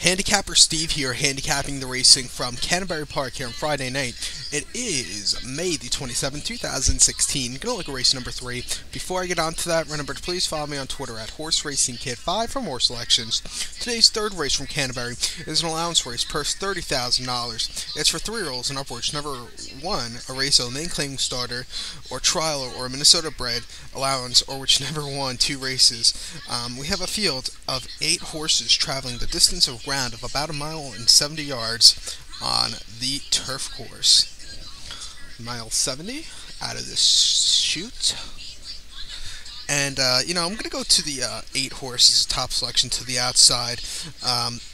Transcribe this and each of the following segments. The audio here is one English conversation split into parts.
Handicapper Steve here, handicapping the racing from Canterbury Park here on Friday night. It is May the 27th, 2016. Gonna look at race number 3. Before I get on to that, remember to please follow me on Twitter at HorseRacingKid5 for more selections. Today's third race from Canterbury is an allowance race, purse $30,000. It's for 3-year-olds and upwards. Number 1, a race of main claim starter, or trialer, or Minnesota bred allowance, or whichever won 2 races. We have a field of 8 horses traveling the distance of ground of about 1 mile and 70 yards on the turf course. Mile 70 out of this chute. And, I'm going to go to the 8 horses, top selection to the outside.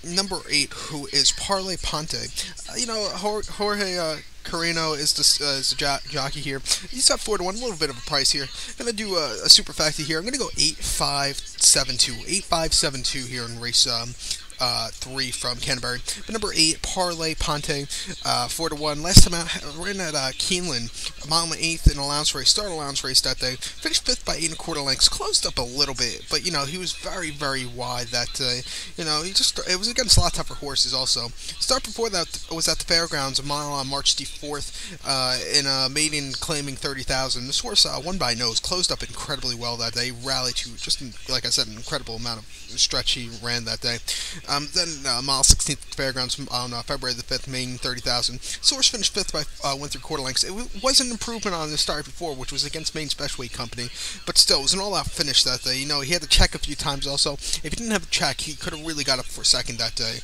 Number 8, who is Parlay Ponte. Jorge Carreno is the jockey here. He's up 4-1, a little bit of a price here. Going to do a super facty here. I'm going to go 8-5-7-2. 8-5-7-2 here in race 3 from Canterbury. But number 8, Parlay Ponte, 4-1. Last time out, ran at Keeneland, a mile and 1/8 in allowance race, started allowance race that day. Finished 5th by 8 1/4 lengths, closed up a little bit, but he was very, very wide that day. It was against a lot tougher horses also. Start before that was at the fairgrounds, a mile on March the 4th, in a maiden claiming 30,000. This horse won by nose, closed up incredibly well that day, rallied to just, like I said, an incredible amount of stretch he ran that day. Then mile 16th at the fairgrounds on February the 5th, main 30,000. Source finished 5th by 1 3/4 lengths. It was an improvement on the start before, which was against Maine Specialweight Company, but still, it was an all-out finish that day. He had to check a few times also. If he didn't have a check, he could have really got up for second that day.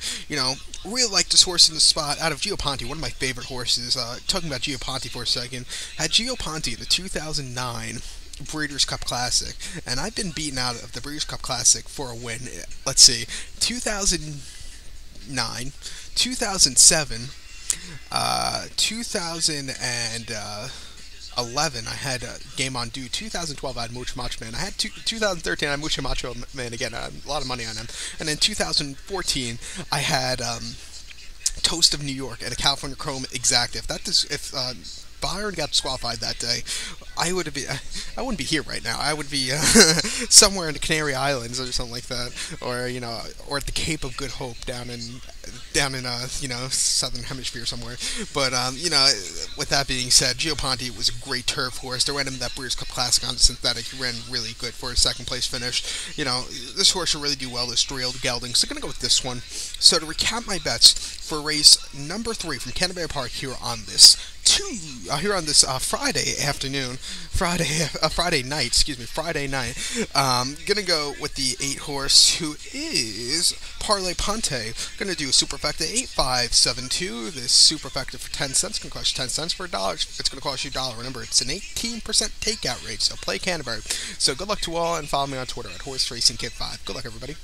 Really liked this horse in the spot out of Gio Ponte, one of my favorite horses. Talking about Gio Ponte for a second, had Gio Ponte in the 2009 Breeders' Cup Classic, and I've been beaten out of the Breeders' Cup Classic for a win. Let's see, 2009, 2007, 2011, I had Game On Due. 2012, I had Mucho Macho Man. I had 2013, I had Mucho Macho Man again. A lot of money on him. And then 2014, I had Toast of New York and a California Chrome Exact. If Byron got disqualified that day, I wouldn't be here right now. I would be somewhere in the Canary Islands or something like that, or or at the Cape of Good Hope down in Southern Hemisphere somewhere. But with that being said, Gio Ponte was a great turf horse. They ran him that Breeders' Cup Classic on the synthetic. He ran really good for a second place finish. This horse should really do well this 3-year-old gelding. So I'm gonna go with this one. So to recap my bets for race number 3 from Canterbury Park here on this Friday night. Gonna go with the 8 horse, who is Parlay Ponte. Gonna do a superfecta 8-5-7-2. This superfecta for 10 cents. Gonna cost you 10 cents for $1. It's gonna cost you $1. Remember, it's an 18% takeout rate. So play Canterbury. So good luck to all, and follow me on Twitter at HorseRacingKid5. Good luck, everybody.